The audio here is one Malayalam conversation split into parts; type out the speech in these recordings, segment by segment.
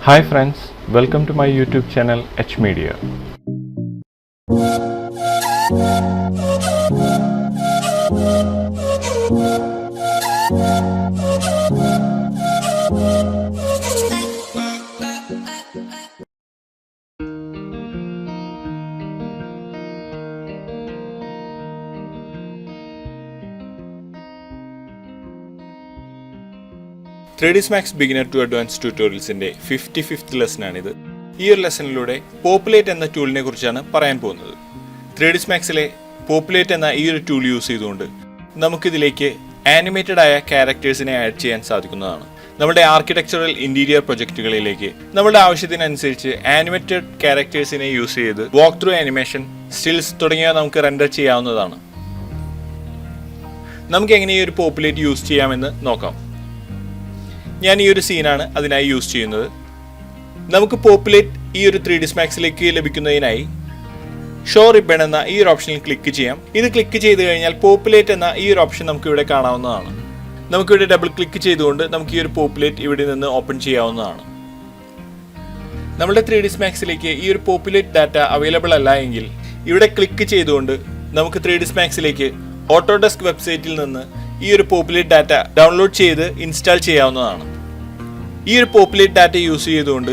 Hi friends, welcome to my YouTube channel H Media. Max Beginner to Advanced ട്യൂട്ടോറിയൽസിന്റെ 55th lesson ആണിത്. ഈ ഒരു ലെസണിലൂടെ പോപ്പുലേറ്റ് എന്ന ടൂളിനെ കുറിച്ചാണ് പറയാൻ പോകുന്നത്. 3ds Maxലെ പോപ്പുലേറ്റ് എന്ന ഈ ഒരു ടൂൾ യൂസ് ചെയ്തുകൊണ്ട് നമുക്കിതിലേക്ക് ആനിമേറ്റഡ് ആയ ക്യാരക്ടേഴ്സിനെ ആഡ് ചെയ്യാൻ സാധിക്കുന്നതാണ്. നമ്മുടെ ആർക്കിടെക്ചറൽ ഇന്റീരിയർ പ്രൊജക്റ്റുകളിലേക്ക് നമ്മുടെ ആവശ്യത്തിനനുസരിച്ച് ആനിമേറ്റഡ് ക്യാരക്ടേഴ്സിനെ യൂസ് ചെയ്ത് വാക്ക് ത്രൂ ആനിമേഷൻ, സ്റ്റിൽസ് തുടങ്ങിയവ നമുക്ക് റെൻഡർ ചെയ്യാവുന്നതാണ്. നമുക്ക് എങ്ങനെ ഈ ഒരു പോപ്പുലേറ്റ് യൂസ് ചെയ്യാമെന്ന് നോക്കാം. ഞാൻ ഈ ഒരു സീനാണ് അതിനായി യൂസ് ചെയ്യുന്നത്. നമുക്ക് പോപ്പുലേറ്റ് ഈ ഒരു 3ds Maxലേക്ക് ലഭിക്കുന്നതിനായി ഷോ റിബൺ എന്ന ഈ ഒരു ഓപ്ഷനിൽ ക്ലിക്ക് ചെയ്യാം. ഇത് ക്ലിക്ക് ചെയ്ത് കഴിഞ്ഞാൽ പോപ്പുലേറ്റ് എന്ന ഈ ഒരു ഓപ്ഷൻ നമുക്ക് ഇവിടെ കാണാവുന്നതാണ്. നമുക്കിവിടെ ഡബിൾ ക്ലിക്ക് ചെയ്തുകൊണ്ട് നമുക്ക് ഈ ഒരു പോപ്പുലേറ്റ് ഇവിടെ നിന്ന് ഓപ്പൺ ചെയ്യാവുന്നതാണ്. നമ്മുടെ 3ds Maxലേക്ക് ഈ ഒരു പോപ്പുലേറ്റ് ഡാറ്റ അവൈലബിൾ അല്ല എങ്കിൽ ഇവിടെ ക്ലിക്ക് ചെയ്തുകൊണ്ട് നമുക്ക് 3ds Maxലേക്ക് ഓട്ടോഡെസ്ക് വെബ്സൈറ്റിൽ നിന്ന് ഈ ഒരു പോപ്പുലേറ്റ് ഡാറ്റ ഡൗൺലോഡ് ചെയ്ത് ഇൻസ്റ്റാൾ ചെയ്യാവുന്നതാണ്. ഈ ഒരു പോപ്പുലേറ്റ് ഡാറ്റ യൂസ് ചെയ്തുകൊണ്ട്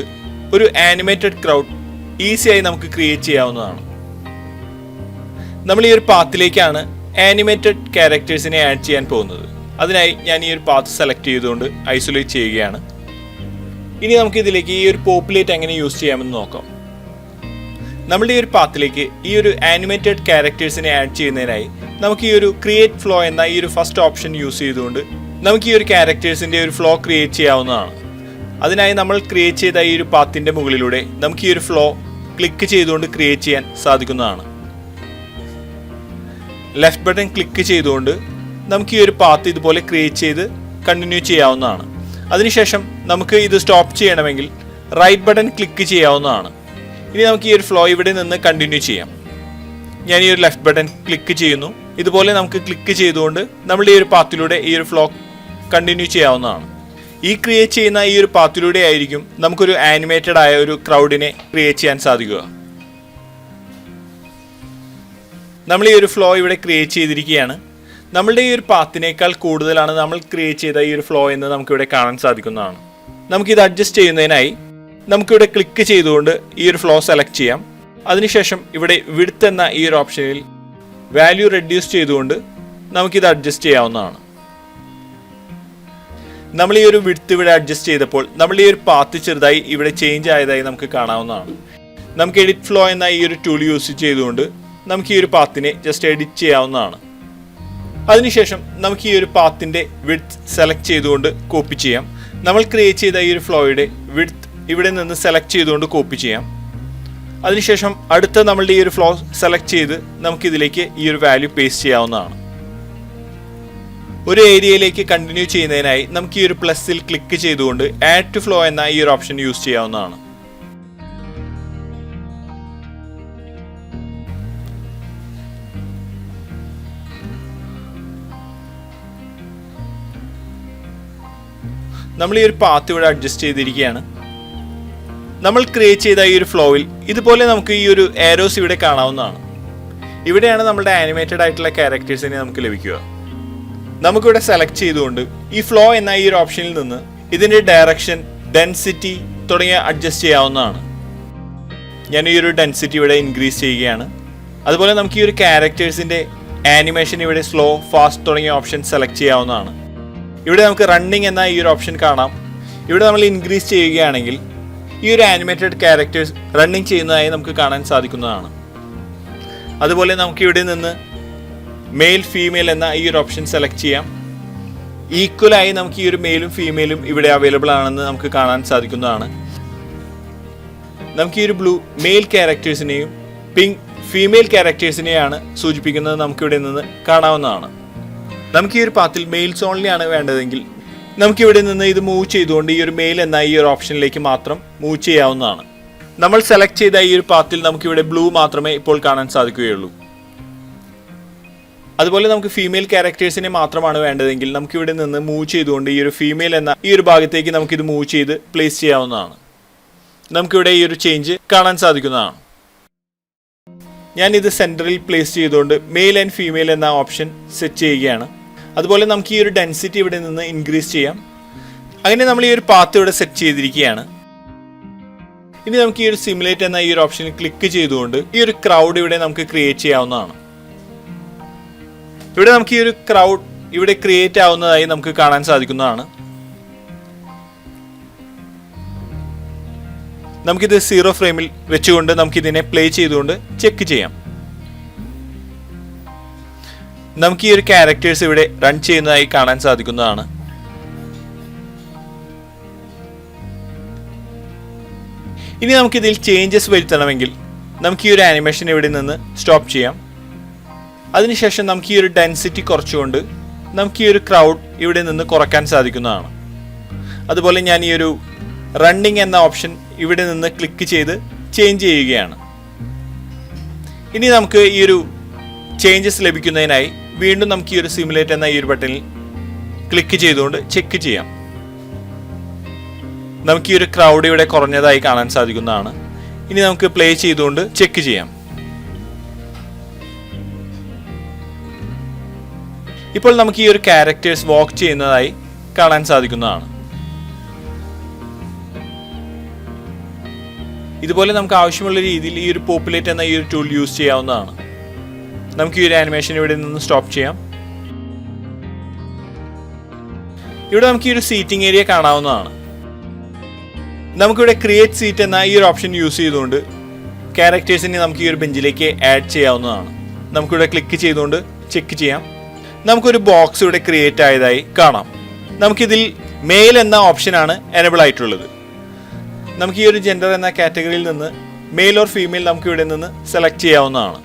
ഒരു ആനിമേറ്റഡ് ക്രൗഡ് ഈസിയായി നമുക്ക് ക്രിയേറ്റ് ചെയ്യാവുന്നതാണ്. നമ്മൾ ഈ ഒരു പാത്തിലേക്കാണ് ആനിമേറ്റഡ് ക്യാരക്ടേഴ്സിനെ ആഡ് ചെയ്യാൻ പോകുന്നത്. അതിനായി ഞാൻ ഈ ഒരു പാത്ത് സെലക്ട് ചെയ്തുകൊണ്ട് ഐസൊലേറ്റ് ചെയ്യുകയാണ്. ഇനി നമുക്ക് ഇതിലേക്ക് ഈ ഒരു പോപ്പുലേറ്റ് എങ്ങനെ യൂസ് ചെയ്യാമെന്ന് നോക്കാം. നമ്മുടെ ഈ ഒരു പാത്തിലേക്ക് ഈ ഒരു ആനിമേറ്റഡ് ക്യാരക്ടേഴ്സിനെ ആഡ് ചെയ്യുന്നതിനായി നമുക്ക് ഈ ഒരു ക്രിയേറ്റ് ഫ്ലോ എന്ന ഈ ഒരു ഫസ്റ്റ് ഓപ്ഷൻ യൂസ് ചെയ്തുകൊണ്ട് നമുക്ക് ഈ ഒരു ക്യാരക്ടേഴ്സിന്റെ ഒരു ഫ്ലോ ക്രിയേറ്റ് ചെയ്യാവുന്നതാണ്. അതിനായി നമ്മൾ ക്രിയേറ്റ് ചെയ്ത ഈ ഒരു പാത്തിന്റെ മുകളിലൂടെ നമുക്ക് ഈ ഒരു ഫ്ലോ ക്ലിക്ക് ചെയ്തുകൊണ്ട് ക്രിയേറ്റ് ചെയ്യാൻ സാധിക്കുന്നതാണ്. ലെഫ്റ്റ് ബട്ടൺ ക്ലിക്ക് ചെയ്തുകൊണ്ട് നമുക്ക് ഈ ഒരു പാത്ത് ഇതുപോലെ ക്രിയേറ്റ് ചെയ്ത് കണ്ടിന്യൂ ചെയ്യാവുന്നതാണ്. അതിനുശേഷം നമുക്ക് ഇത് സ്റ്റോപ്പ് ചെയ്യണമെങ്കിൽ റൈറ്റ് ബട്ടൺ ക്ലിക്ക് ചെയ്യാവുന്നതാണ്. ഇനി നമുക്ക് ഈ ഒരു ഫ്ലോ ഇവിടെ നിന്ന് കണ്ടിന്യൂ ചെയ്യാം. ഞാൻ ഈ ഒരു ലെഫ്റ്റ് ബട്ടൺ ക്ലിക്ക് ചെയ്യുന്നു. ഇതുപോലെ നമുക്ക് ക്ലിക്ക് ചെയ്തുകൊണ്ട് നമ്മുടെ ഈ ഒരു പാത്തിലൂടെ ഈ ഒരു ഫ്ലോ കണ്ടിന്യൂ ചെയ്യാവുന്നതാണ്. ഈ ക്രിയേറ്റ് ചെയ്യുന്ന ഈ ഒരു പാത്തിലൂടെ ആയിരിക്കും നമുക്കൊരു ആനിമേറ്റഡ് ആയ ഒരു ക്രൗഡിനെ ക്രിയേറ്റ് ചെയ്യാൻ സാധിക്കുക. നമ്മൾ ഈ ഒരു ഫ്ലോ ഇവിടെ ക്രിയേറ്റ് ചെയ്തിരിക്കുകയാണ്. നമ്മളുടെ ഈ ഒരു പാത്തിനേക്കാൾ കൂടുതലാണ് നമ്മൾ ക്രിയേറ്റ് ചെയ്ത ഈ ഒരു ഫ്ലോ എന്ന് നമുക്കിവിടെ കാണാൻ സാധിക്കുന്നതാണ്. നമുക്കിത് അഡ്ജസ്റ്റ് ചെയ്യുന്നതിനായി നമുക്കിവിടെ ക്ലിക്ക് ചെയ്തുകൊണ്ട് ഈ ഒരു ഫ്ലോ സെലക്ട് ചെയ്യാം. അതിനുശേഷം ഇവിടെ വിഡ്ത്ത് എന്ന ഈ ഒരു ഓപ്ഷനിൽ വാല്യൂ റെഡ്യൂസ് ചെയ്തുകൊണ്ട് നമുക്കിത് അഡ്ജസ്റ്റ് ചെയ്യാവുന്നതാണ്. നമ്മൾ ഈ ഒരു വിഡ്ത്ത് ഇവിടെ അഡ്ജസ്റ്റ് ചെയ്തപ്പോൾ നമ്മൾ ഈ ഒരു പാത്ത് ചെറുതായി ഇവിടെ ചേഞ്ച് ആയതായി നമുക്ക് കാണാവുന്നതാണ്. നമുക്ക് എഡിറ്റ് ഫ്ലോ എന്ന ഈ ഒരു ടൂൾ യൂസ് ചെയ്തുകൊണ്ട് നമുക്ക് ഈ ഒരു പാത്തിനെ ജസ്റ്റ് എഡിറ്റ് ചെയ്യാവുന്നതാണ്. അതിനുശേഷം നമുക്ക് ഈ ഒരു പാത്തിന്റെ വിഡ്ത്ത് സെലക്ട് ചെയ്തുകൊണ്ട് കോപ്പി ചെയ്യാം. നമ്മൾ ക്രിയേറ്റ് ചെയ്ത ഈ ഒരു ഫ്ലോയുടെ വിഡ്ത്ത് ഇവിടെ നിന്ന് സെലക്ട് ചെയ്തുകൊണ്ട് കോപ്പി ചെയ്യാം. അതിനുശേഷം അടുത്ത നമ്മളുടെ ഈ ഒരു ഫ്ലോ സെലക്ട് ചെയ്ത് നമുക്കിതിലേക്ക് ഈ ഒരു വാല്യൂ പേസ്റ്റ് ചെയ്യാവുന്നതാണ്. ഒരു ഏരിയയിലേക്ക് കണ്ടിന്യൂ ചെയ്യുന്നതിനായി നമുക്ക് ഈ ഒരു പ്ലസിൽ ക്ലിക്ക് ചെയ്തുകൊണ്ട് ആഡ് ടു ഫ്ലോ എന്ന ഈ ഒരു ഓപ്ഷൻ യൂസ് ചെയ്യാവുന്നതാണ്. നമ്മൾ ഈ ഒരു പാത്ത് ഇവിടെ അഡ്ജസ്റ്റ് ചെയ്തിരിക്കുകയാണ്. നമ്മൾ ക്രിയേറ്റ് ചെയ്ത ഈ ഒരു ഫ്ലോയിൽ ഇതുപോലെ നമുക്ക് ഈ ഒരു ആരോസ് ഇവിടെ കാണാവുന്നതാണ്. ഇവിടെയാണ് നമ്മുടെ ആനിമേറ്റഡ് ആയിട്ടുള്ള ക്യാരക്ടേഴ്സിനെ നമുക്ക് ലഭിക്കുക. നമുക്കിവിടെ സെലക്ട് ചെയ്തുകൊണ്ട് ഈ ഫ്ലോ എന്ന ഈ ഒരു ഓപ്ഷനിൽ നിന്ന് ഇതിന്റെ ഡയറക്ഷൻ, ഡെൻസിറ്റി തുടങ്ങിയ അഡ്ജസ്റ്റ് ചെയ്യാവുന്നതാണ്. ഞാൻ ഈ ഒരു ഡെൻസിറ്റി ഇവിടെ ഇൻക്രീസ് ചെയ്യുകയാണ്. അതുപോലെ നമുക്ക് ഈ ഒരു ക്യാരക്ടേഴ്സിന്റെ ആനിമേഷൻ ഇവിടെ സ്ലോ, ഫാസ്റ്റ് തുടങ്ങിയ ഓപ്ഷൻ സെലക്ട് ചെയ്യാവുന്നതാണ്. ഇവിടെ നമുക്ക് റണ്ണിങ് എന്ന ഈ ഒരു ഓപ്ഷൻ കാണാം. ഇവിടെ നമ്മൾ ഇൻക്രീസ് ചെയ്യുകയാണെങ്കിൽ ഈ ഒരു ആനിമേറ്റഡ് ക്യാരക്ടേഴ്സ് റണ്ണിങ് ചെയ്യുന്നതായി നമുക്ക് കാണാൻ സാധിക്കുന്നതാണ്. അതുപോലെ നമുക്ക് ഇവിടെ നിന്ന് മെയിൽ, ഫീമെയിൽ എന്ന ഈ ഒരു ഓപ്ഷൻ സെലക്ട് ചെയ്യാം. ഈക്വലായി നമുക്ക് ഈ ഒരു മെയിലും ഫീമെയിലും ഇവിടെ അവൈലബിൾ ആണെന്ന് നമുക്ക് കാണാൻ സാധിക്കുന്നതാണ്. നമുക്ക് ഈ ഒരു ബ്ലൂ മെയിൽ ക്യാരക്ടേഴ്സിനെയും പിങ്ക് ഫീമെയിൽ ക്യാരക്ടേഴ്സിനെയാണ് സൂചിപ്പിക്കുന്നത് നമുക്കിവിടെ നിന്ന് കാണാവുന്നതാണ്. നമുക്ക് ഈ ഒരു പാത്തിൽ മെയിൽസ് ഓൺലി ആണ് വേണ്ടതെങ്കിൽ നമുക്കിവിടെ നിന്ന് ഇത് മൂവ് ചെയ്തുകൊണ്ട് ഈ ഒരു മെയിൽ എന്ന ഈ ഒരു ഓപ്ഷനിലേക്ക് മാത്രം മൂവ് ചെയ്യാവുന്നതാണ്. നമ്മൾ സെലക്ട് ചെയ്ത ഈ ഒരു പാത്തിൽ നമുക്കിവിടെ ബ്ലൂ മാത്രമേ ഇപ്പോൾ കാണാൻ സാധിക്കുകയുള്ളൂ. അതുപോലെ നമുക്ക് ഫീമെയിൽ ക്യാരക്ടേഴ്സിനെ മാത്രമാണ് വേണ്ടതെങ്കിൽ നമുക്കിവിടെ നിന്ന് മൂവ് ചെയ്തുകൊണ്ട് ഈ ഒരു ഫീമെയിൽ എന്ന ഈ ഒരു ഭാഗത്തേക്ക് നമുക്കിത് മൂവ് ചെയ്ത് പ്ലേസ് ചെയ്യാവുന്നതാണ്. നമുക്കിവിടെ ഈ ഒരു ചേഞ്ച് കാണാൻ സാധിക്കുന്നതാണ്. ഞാനിത് സെൻറ്ററിൽ പ്ലേസ് ചെയ്തുകൊണ്ട് മെയിൽ ആൻഡ് ഫീമെയിൽ എന്ന ഓപ്ഷൻ സെറ്റ് ചെയ്യുകയാണ്. അതുപോലെ നമുക്ക് ഈ ഒരു ഡെൻസിറ്റി ഇവിടെ നിന്ന് ഇൻക്രീസ് ചെയ്യാം. അങ്ങനെ നമ്മൾ ഈ ഒരു പാത്ത് ഇവിടെ സെറ്റ് ചെയ്തിരിക്കുകയാണ്. ഇനി നമുക്ക് ഈ ഒരു സിമുലേറ്റ് എന്ന ഈ ഒരു ഓപ്ഷനിൽ ക്ലിക്ക് ചെയ്തുകൊണ്ട് ഈ ഒരു ക്രൗഡ് ഇവിടെ നമുക്ക് ക്രിയേറ്റ് ചെയ്യാവുന്നതാണ്. ഇവിടെ നമുക്ക് ഈ ഒരു ക്രൗഡ് ഇവിടെ ക്രിയേറ്റ് ആവുന്നതായി നമുക്ക് കാണാൻ സാധിക്കുന്നതാണ്. നമുക്കിത് 0 ഫ്രെയിമിൽ വെച്ചുകൊണ്ട് നമുക്കിതിനെ പ്ലേ ചെയ്തുകൊണ്ട് ചെക്ക് ചെയ്യാം. നമുക്ക് ഈ ഒരു ക്യാരക്ടേഴ്സ് ഇവിടെ റൺ ചെയ്യുന്നതായി കാണാൻ സാധിക്കുന്നതാണ്. ഇനി നമുക്കിതിൽ ചേഞ്ചസ് വരുത്തണമെങ്കിൽ നമുക്ക് ഈ ഒരു ആനിമേഷൻ ഇവിടെ നിന്ന് സ്റ്റോപ്പ് ചെയ്യാം. അതിനുശേഷം നമുക്ക് ഈ ഒരു ഡെൻസിറ്റി കുറച്ചുകൊണ്ട് നമുക്ക് ഈ ഒരു ക്രൗഡ് ഇവിടെ നിന്ന് കുറയ്ക്കാൻ സാധിക്കുന്നതാണ്. അതുപോലെ ഞാൻ ഈ ഒരു റണ്ണിങ് എന്ന ഓപ്ഷൻ ഇവിടെ നിന്ന് ക്ലിക്ക് ചെയ്ത് ചേഞ്ച് ചെയ്യുകയാണ്. ഇനി നമുക്ക് ഈ ഒരു ചേഞ്ചസ് ലഭിക്കുന്നതിനായി വീണ്ടും നമുക്ക് ഈ ഒരു സിമുലേറ്റ് എന്ന ഈ ഒരു ബട്ടണിൽ ക്ലിക്ക് ചെയ്തുകൊണ്ട് ചെക്ക് ചെയ്യാം. നമുക്ക് ഈ ഒരു ക്രൗഡ് ഇവിടെ കുറഞ്ഞതായി കാണാൻ സാധിക്കുന്നതാണ്. ഇനി നമുക്ക് പ്ലേ ചെയ്തുകൊണ്ട് ചെക്ക് ചെയ്യാം. ഇപ്പോൾ നമുക്ക് ഈ ഒരു ക്യാരക്ടേഴ്സ് വാക്ക് ചെയ്യുന്നതായി കാണാൻ സാധിക്കുന്നതാണ്. ഇതുപോലെ നമുക്ക് ആവശ്യമുള്ള രീതിയിൽ ഈ ഒരു പോപ്പുലേറ്റ് എന്ന ഈ ഒരു ടൂൾ യൂസ് ചെയ്യാവുന്നതാണ്. നമുക്ക് ഈ ഒരു ആനിമേഷൻ ഇവിടെ നിന്ന് സ്റ്റോപ്പ് ചെയ്യാം. ഇവിടെ നമുക്ക് ഈ ഒരു സീറ്റിംഗ് ഏരിയ കാണാവുന്നതാണ്. നമുക്കിവിടെ ക്രിയേറ്റ് സീറ്റ് എന്ന ഈ ഒരു ഓപ്ഷൻ യൂസ് ചെയ്തുകൊണ്ട് ക്യാരക്ടേഴ്സിനെ നമുക്ക് ഈ ഒരു ബെഞ്ചിലേക്ക് ആഡ് ചെയ്യാവുന്നതാണ്. നമുക്കിവിടെ ക്ലിക്ക് ചെയ്തുകൊണ്ട് ചെക്ക് ചെയ്യാം. നമുക്കൊരു ബോക്സ് ഇവിടെ ക്രിയേറ്റ് ആയതായി കാണാം. നമുക്കിതിൽ മെയിൽ എന്ന ഓപ്ഷനാണ് എനേബിൾ ആയിട്ടുള്ളത്. നമുക്ക് ഈ ഒരു ജെൻഡർ എന്ന കാറ്റഗറിയിൽ നിന്ന് മെയിൽ ഓർ ഫീമെയിൽ നമുക്ക് ഇവിടെ നിന്ന് സെലക്ട് ചെയ്യാവുന്നതാണ്.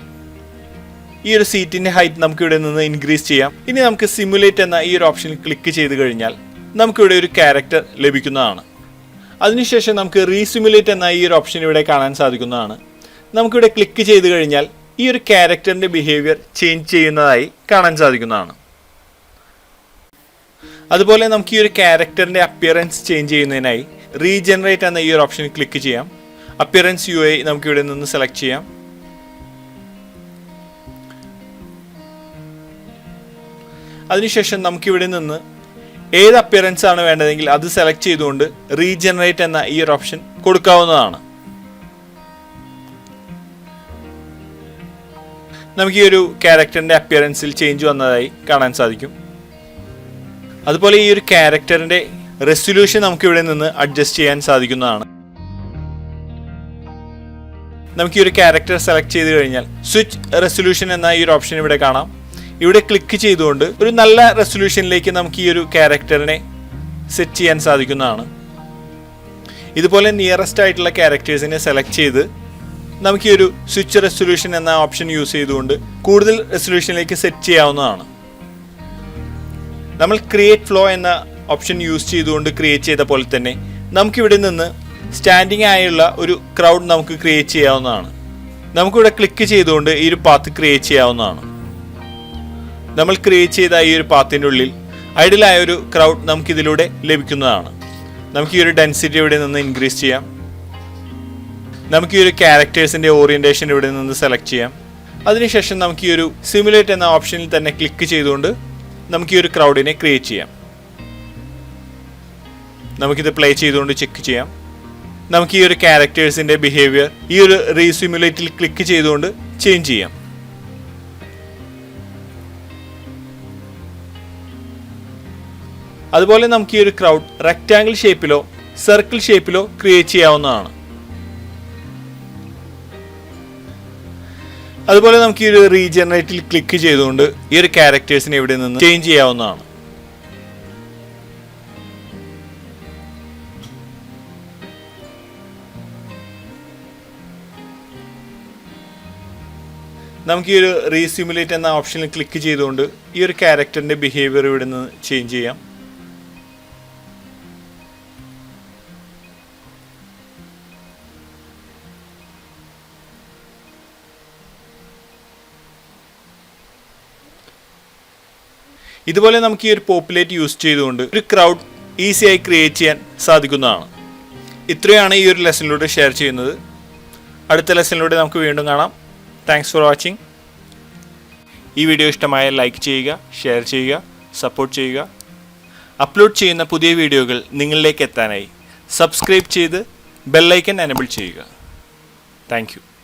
ഈ ഒരു സീറ്റിന്റെ ഹൈറ്റ് നമുക്ക് ഇവിടെ നിന്ന് ഇൻക്രീസ് ചെയ്യാം. ഇനി നമുക്ക് സിമുലേറ്റ് എന്ന ഈ ഒരു ഓപ്ഷനിൽ ക്ലിക്ക് ചെയ്ത് കഴിഞ്ഞാൽ നമുക്കിവിടെ ഒരു ക്യാരക്ടർ ലഭിക്കുന്നതാണ്. അതിനുശേഷം നമുക്ക് റീസിമുലേറ്റ് എന്ന ഈ ഒരു ഓപ്ഷൻ ഇവിടെ കാണാൻ സാധിക്കുന്നതാണ്. നമുക്കിവിടെ ക്ലിക്ക് ചെയ്ത് കഴിഞ്ഞാൽ ഈ ഒരു ക്യാരക്ടറിന്റെ ബിഹേവിയർ ചേഞ്ച് ചെയ്യുന്നതായി കാണാൻ സാധിക്കുന്നതാണ്. അതുപോലെ നമുക്ക് ഈ ഒരു ക്യാരക്ടറിന്റെ അപ്പിയറൻസ് ചേഞ്ച് ചെയ്യുന്നതിനായി റീജനറേറ്റ് എന്ന ഈ ഒരു ഓപ്ഷനിൽ ക്ലിക്ക് ചെയ്യാം. അപ്പിയറൻസ് UI നമുക്ക് ഇവിടെ നിന്ന് സെലക്ട് ചെയ്യാം. അതിനുശേഷം നമുക്കിവിടെ നിന്ന് ഏത് അപ്പിയറൻസ് ആണ് വേണ്ടതെങ്കിൽ അത് സെലക്ട് ചെയ്തുകൊണ്ട് റീജനറേറ്റ് എന്ന ഈ ഒരു ഓപ്ഷൻ കൊടുക്കാവുന്നതാണ്. നമുക്ക് ഈ ഒരു ക്യാരക്ടറിന്റെ അപ്പിയറൻസിൽ ചേഞ്ച് വന്നതായി കാണാൻ സാധിക്കും. അതുപോലെ ഈ ഒരു ക്യാരക്ടറിന്റെ റെസൊല്യൂഷൻ നമുക്ക് ഇവിടെ നിന്ന് അഡ്ജസ്റ്റ് ചെയ്യാൻ സാധിക്കുന്നതാണ്. നമുക്ക് ഈ ഒരു ക്യാരക്ടർ സെലക്ട് ചെയ്ത് കഴിഞ്ഞാൽ സ്വിച്ച് റെസൊല്യൂഷൻ എന്ന ഈ ഒരു ഓപ്ഷൻ ഇവിടെ കാണാം. ഇവിടെ ക്ലിക്ക് ചെയ്തുകൊണ്ട് ഒരു നല്ല റെസൊല്യൂഷനിലേക്ക് നമുക്ക് ഈ ഒരു ക്യാരക്ടറിനെ സെറ്റ് ചെയ്യാൻ സാധിക്കുന്നതാണ്. ഇതുപോലെ നിയറസ്റ്റ് ആയിട്ടുള്ള ക്യാരക്ടേഴ്സിനെ സെലക്ട് ചെയ്ത് നമുക്ക് ഈ ഒരു സ്വിച്ച് റെസൊല്യൂഷൻ എന്ന ഓപ്ഷൻ യൂസ് ചെയ്തുകൊണ്ട് കൂടുതൽ റെസൊല്യൂഷനിലേക്ക് സെറ്റ് ചെയ്യാവുന്നതാണ്. നമ്മൾ ക്രിയേറ്റ് ഫ്ലോ എന്ന ഓപ്ഷൻ യൂസ് ചെയ്തുകൊണ്ട് ക്രിയേറ്റ് ചെയ്ത പോലെ തന്നെ നമുക്കിവിടെ നിന്ന് സ്റ്റാൻഡിങ് ആയുള്ള ഒരു ക്രൗഡ് നമുക്ക് ക്രിയേറ്റ് ചെയ്യാവുന്നതാണ്. നമുക്കിവിടെ ക്ലിക്ക് ചെയ്തുകൊണ്ട് ഈ ഒരു പാത്ത് ക്രിയേറ്റ് ചെയ്യാവുന്നതാണ്. നമ്മൾ ക്രിയേറ്റ് ചെയ്ത ഈ ഒരു പാത്തിൻ്റെ ഉള്ളിൽ ഐഡിയലായ ഒരു ക്രൗഡ് നമുക്കിതിലൂടെ ലഭിക്കുന്നതാണ്. നമുക്ക് ഈ ഒരു ഡെൻസിറ്റി ഇവിടെ നിന്ന് ഇൻക്രീസ് ചെയ്യാം. നമുക്ക് ഈ ഒരു ക്യാരക്ടേഴ്സിൻ്റെ ഓറിയൻറ്റേഷൻ ഇവിടെ നിന്ന് സെലക്ട് ചെയ്യാം. അതിനുശേഷം നമുക്ക് ഈ ഒരു സിമുലേറ്റ് എന്ന ഓപ്ഷനിൽ തന്നെ ക്ലിക്ക് ചെയ്തുകൊണ്ട് നമുക്ക് ഈ ഒരു ക്രൗഡിനെ ക്രിയേറ്റ് ചെയ്യാം. നമുക്കിത് പ്ലേ ചെയ്തുകൊണ്ട് ചെക്ക് ചെയ്യാം. നമുക്ക് ഈ ഒരു ക്യാരക്ടേഴ്സിൻ്റെ ബിഹേവിയർ ഈ ഒരു റീസിമുലേറ്റിൽ ക്ലിക്ക് ചെയ്തുകൊണ്ട് ചേഞ്ച് ചെയ്യാം. അതുപോലെ നമുക്ക് ഈ ഒരു ക്രൗഡ് റെക്റ്റാങ്കിൾ ഷേപ്പിലോ സർക്കിൾ ഷേപ്പിലോ ക്രിയേറ്റ് ചെയ്യാവുന്നതാണ്. അതുപോലെ നമുക്ക് ഈ ഒരു റീജനറേറ്റിൽ ക്ലിക്ക് ചെയ്തുകൊണ്ട് ഈ ഒരു ക്യാരക്ടേഴ്സിനെ ഇവിടെ നിന്ന് ചേഞ്ച് ചെയ്യാവുന്നതാണ്. നമുക്ക് ഈ ഒരു റീസിമുലേറ്റ് എന്ന ഓപ്ഷനിൽ ക്ലിക്ക് ചെയ്തുകൊണ്ട് ഈ ഒരു ക്യാരക്ടറിന്റെ ബിഹേവിയർ ഇവിടെ നിന്ന് ചേഞ്ച് ചെയ്യാം. ഇതുപോലെ നമുക്ക് ഈ ഒരു പോപ്പുലേറ്റ് യൂസ് ചെയ്തുകൊണ്ട് ഒരു ക്രൗഡ് ഈസിയായി ക്രിയേറ്റ് ചെയ്യാൻ സാധിക്കുന്നതാണ്. ഇത്രയാണ് ഈ ഒരു ലെസണിലൂടെ ഷെയർ ചെയ്യുന്നത്. അടുത്ത ലെസണിലൂടെ നമുക്ക് വീണ്ടും കാണാം. Thanks for watching. ഈ വീഡിയോ ഇഷ്ടമായ ലൈക്ക് ചെയ്യുക, ഷെയർ ചെയ്യുക, സപ്പോർട്ട് ചെയ്യുക. അപ്ലോഡ് ചെയ്യുന്ന പുതിയ വീഡിയോകൾ നിങ്ങളിലേക്ക് എത്താനായി സബ്സ്ക്രൈബ് ചെയ്ത് ബെല്ലൈക്കൺ എനേബിൾ ചെയ്യുക. Thank you.